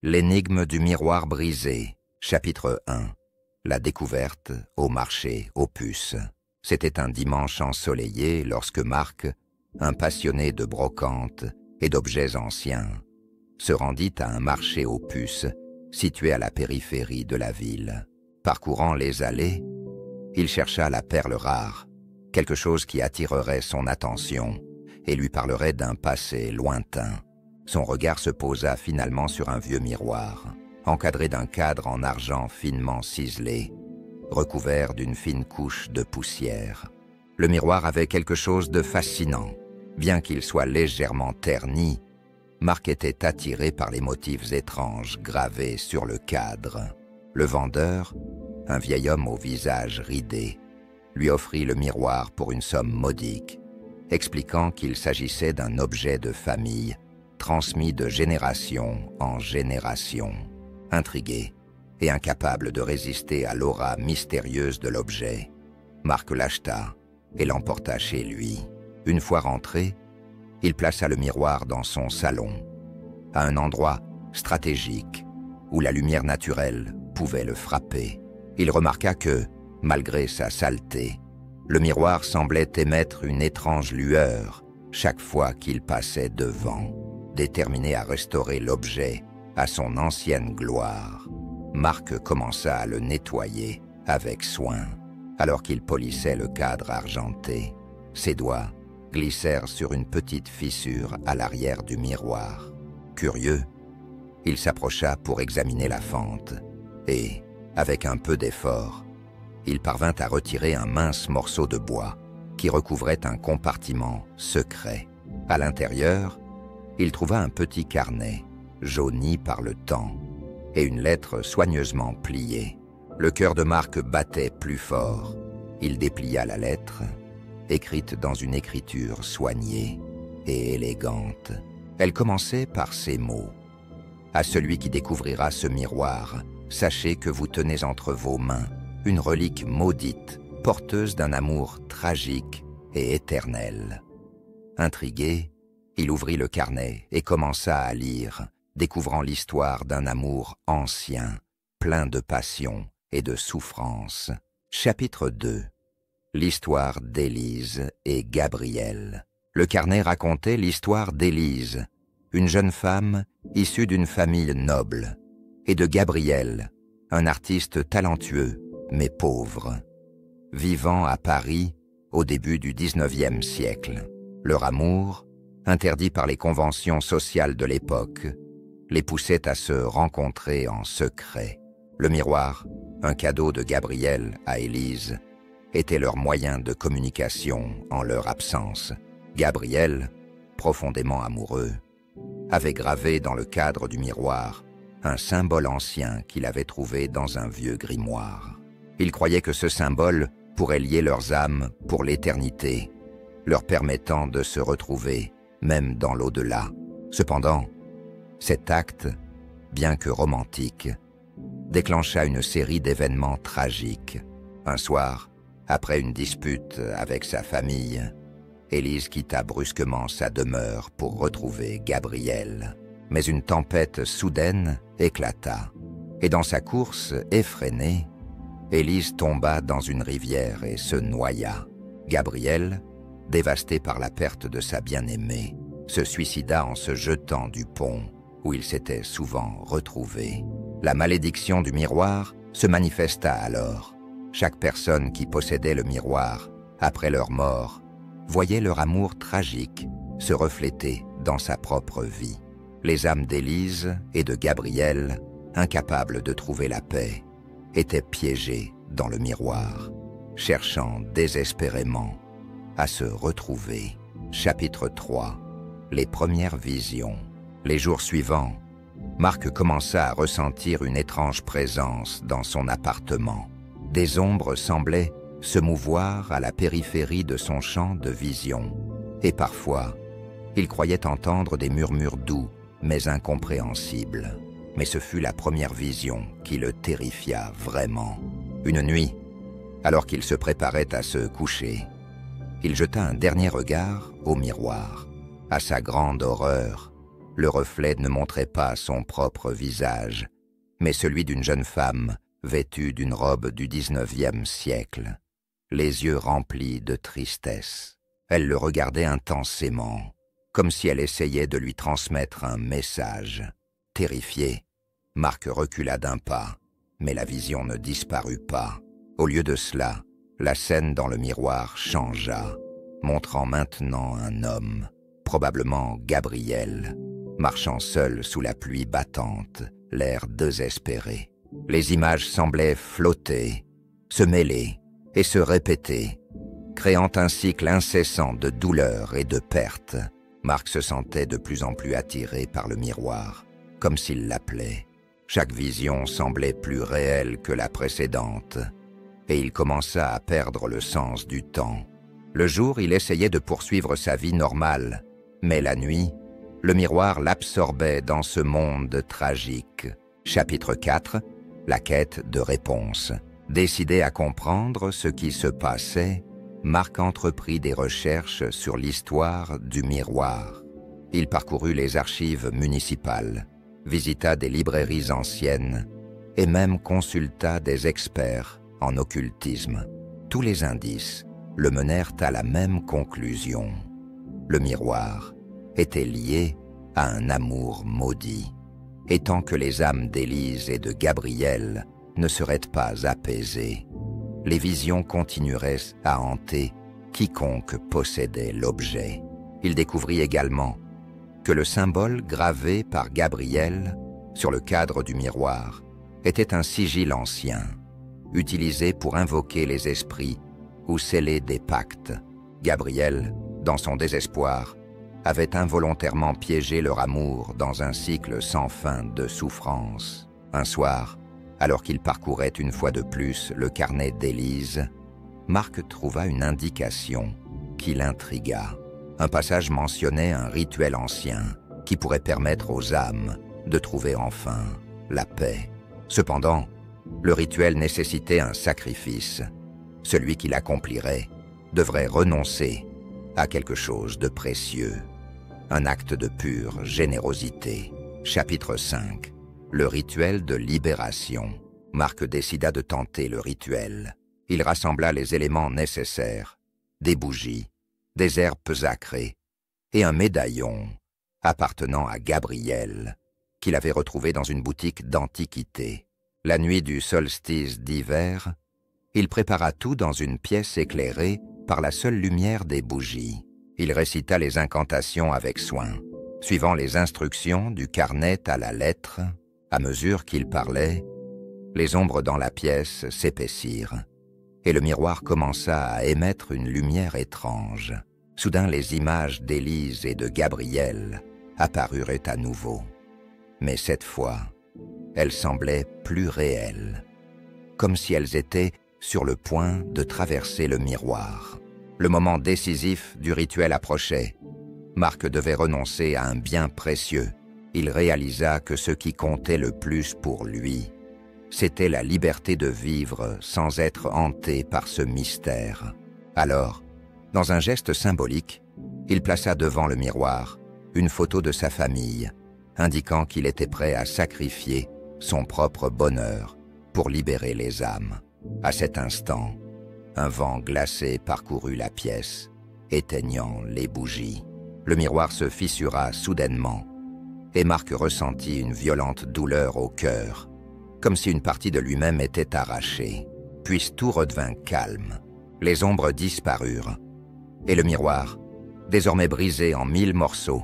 L'énigme du miroir brisé, chapitre 1. La découverte au marché aux puces. C'était un dimanche ensoleillé lorsque Marc, un passionné de brocante et d'objets anciens, se rendit à un marché aux puces situé à la périphérie de la ville. Parcourant les allées, il chercha la perle rare, quelque chose qui attirerait son attention et lui parlerait d'un passé lointain. Son regard se posa finalement sur un vieux miroir, encadré d'un cadre en argent finement ciselé, recouvert d'une fine couche de poussière. Le miroir avait quelque chose de fascinant. Bien qu'il soit légèrement terni, Marc était attiré par les motifs étranges gravés sur le cadre. Le vendeur, un vieil homme au visage ridé, lui offrit le miroir pour une somme modique, expliquant qu'il s'agissait d'un objet de famille transmis de génération en génération. Intrigué et incapable de résister à l'aura mystérieuse de l'objet, Marc l'acheta et l'emporta chez lui. Une fois rentré, il plaça le miroir dans son salon, à un endroit stratégique où la lumière naturelle pouvait le frapper. Il remarqua que, malgré sa saleté, le miroir semblait émettre une étrange lueur chaque fois qu'il passait devant. Déterminé à restaurer l'objet à son ancienne gloire, Marc commença à le nettoyer avec soin. Alors qu'il polissait le cadre argenté, ses doigts glissèrent sur une petite fissure à l'arrière du miroir. Curieux, il s'approcha pour examiner la fente et, avec un peu d'effort, il parvint à retirer un mince morceau de bois qui recouvrait un compartiment secret. À l'intérieur, il trouva un petit carnet, jauni par le temps, et une lettre soigneusement pliée. Le cœur de Marc battait plus fort. Il déplia la lettre, écrite dans une écriture soignée et élégante. Elle commençait par ces mots. « À celui qui découvrira ce miroir, sachez que vous tenez entre vos mains une relique maudite, porteuse d'un amour tragique et éternel. » Intrigué, il ouvrit le carnet et commença à lire, découvrant l'histoire d'un amour ancien, plein de passion et de souffrance. Chapitre 2. L'histoire d'Élise et Gabriel. Le carnet racontait l'histoire d'Élise, une jeune femme issue d'une famille noble, et de Gabriel, un artiste talentueux mais pauvre, vivant à Paris au début du XIXe siècle. Leur amour, interdit par les conventions sociales de l'époque, les poussait à se rencontrer en secret. Le miroir, un cadeau de Gabriel à Élise, était leur moyen de communication en leur absence. Gabriel, profondément amoureux, avait gravé dans le cadre du miroir un symbole ancien qu'il avait trouvé dans un vieux grimoire. Il croyait que ce symbole pourrait lier leurs âmes pour l'éternité, leur permettant de se retrouver même dans l'au-delà. Cependant, cet acte, bien que romantique, déclencha une série d'événements tragiques. Un soir, après une dispute avec sa famille, Élise quitta brusquement sa demeure pour retrouver Gabriel. Mais une tempête soudaine éclata, et dans sa course effrénée, Élise tomba dans une rivière et se noya. Gabriel, dévasté par la perte de sa bien-aimée, se suicida en se jetant du pont où il s'était souvent retrouvé. La malédiction du miroir se manifesta alors. Chaque personne qui possédait le miroir, après leur mort, voyait leur amour tragique se refléter dans sa propre vie. Les âmes d'Élise et de Gabriel, incapables de trouver la paix, étaient piégées dans le miroir, cherchant désespérément à se retrouver. Chapitre 3. Les premières visions. Les jours suivants, Marc commença à ressentir une étrange présence dans son appartement. Des ombres semblaient se mouvoir à la périphérie de son champ de vision, et parfois, il croyait entendre des murmures doux mais incompréhensibles. Mais ce fut la première vision qui le terrifia vraiment. Une nuit, alors qu'il se préparait à se coucher, il jeta un dernier regard au miroir. À sa grande horreur, Le reflet ne montrait pas son propre visage, mais celui d'une jeune femme vêtue d'une robe du XIXe siècle, les yeux remplis de tristesse. Elle le regardait intensément, comme si elle essayait de lui transmettre un message. Terrifié, Marc recula d'un pas, mais la vision ne disparut pas. Au lieu de cela, la scène dans le miroir changea, montrant maintenant un homme, probablement Gabriel, marchant seul sous la pluie battante, l'air désespéré. Les images semblaient flotter, se mêler et se répéter, créant un cycle incessant de douleur et de perte. Marc se sentait de plus en plus attiré par le miroir, comme s'il l'appelait. Chaque vision semblait plus réelle que la précédente, et il commença à perdre le sens du temps. Le jour, il essayait de poursuivre sa vie normale, mais la nuit, le miroir l'absorbait dans ce monde tragique. Chapitre 4. La quête de réponse. Décidé à comprendre ce qui se passait, Marc entreprit des recherches sur l'histoire du miroir. Il parcourut les archives municipales, visita des librairies anciennes et même consulta des experts en occultisme. Tous les indices le menèrent à la même conclusion. Le miroir était lié à un amour maudit. Et tant que les âmes d'Élise et de Gabriel ne seraient pas apaisées, les visions continueraient à hanter quiconque possédait l'objet. Il découvrit également que le symbole gravé par Gabriel sur le cadre du miroir était un sigil ancien, utilisé pour invoquer les esprits ou sceller des pactes. Gabriel, dans son désespoir, avait involontairement piégé leur amour dans un cycle sans fin de souffrance. Un soir, alors qu'il parcourait une fois de plus le carnet d'Élise, Marc trouva une indication qui l'intrigua. Un passage mentionnait un rituel ancien qui pourrait permettre aux âmes de trouver enfin la paix. Cependant, le rituel nécessitait un sacrifice. Celui qui l'accomplirait devrait renoncer à quelque chose de précieux. Un acte de pure générosité. Chapitre 5. Le rituel de libération. Marc décida de tenter le rituel. Il rassembla les éléments nécessaires, des bougies, des herbes sacrées et un médaillon appartenant à Gabriel, qu'il avait retrouvé dans une boutique d'antiquités. La nuit du solstice d'hiver, il prépara tout dans une pièce éclairée par la seule lumière des bougies. Il récita les incantations avec soin, suivant les instructions du carnet à la lettre. À mesure qu'il parlait, les ombres dans la pièce s'épaissirent, et le miroir commença à émettre une lumière étrange. Soudain, les images d'Élise et de Gabriel apparurent à nouveau. Mais cette fois, elles semblaient plus réelles, comme si elles étaient sur le point de traverser le miroir. Le moment décisif du rituel approchait. Marc devait renoncer à un bien précieux. Il réalisa que ce qui comptait le plus pour lui, c'était la liberté de vivre sans être hanté par ce mystère. Alors, dans un geste symbolique, il plaça devant le miroir une photo de sa famille, indiquant qu'il était prêt à sacrifier son propre bonheur pour libérer les âmes. À cet instant, un vent glacé parcourut la pièce, éteignant les bougies. Le miroir se fissura soudainement, et Marc ressentit une violente douleur au cœur, comme si une partie de lui-même était arrachée. Puis tout redevint calme. Les ombres disparurent, et le miroir, désormais brisé en 1000 morceaux,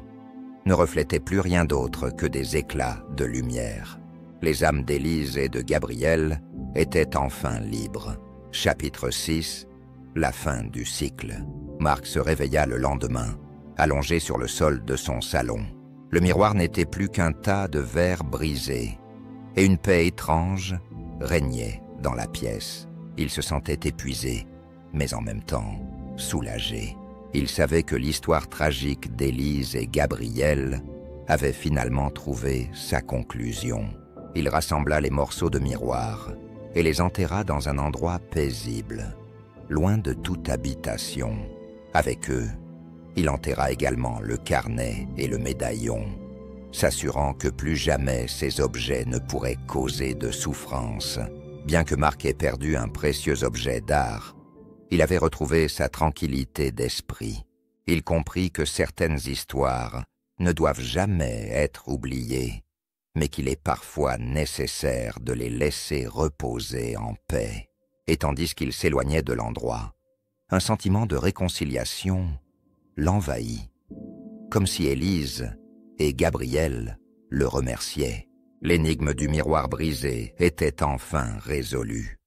ne reflétait plus rien d'autre que des éclats de lumière. Les âmes d'Élise et de Gabriel étaient enfin libres. Chapitre 6. La fin du cycle. Marc se réveilla le lendemain, allongé sur le sol de son salon. Le miroir n'était plus qu'un tas de verre brisé, et une paix étrange régnait dans la pièce. Il se sentait épuisé, mais en même temps soulagé. Il savait que l'histoire tragique d'Élise et Gabriel avait finalement trouvé sa conclusion. Il rassembla les morceaux de miroir et les enterra dans un endroit paisible, loin de toute habitation. Avec eux, il enterra également le carnet et le médaillon. s'assurant que plus jamais ces objets ne pourraient causer de souffrance. Bien que Marc ait perdu un précieux objet d'art, il avait retrouvé sa tranquillité d'esprit. Il comprit que certaines histoires ne doivent jamais être oubliées, mais qu'il est parfois nécessaire de les laisser reposer en paix. Et tandis qu'il s'éloignait de l'endroit, un sentiment de réconciliation l'envahit, comme si Élise et Gabriel le remerciaient. L'énigme du miroir brisé était enfin résolue.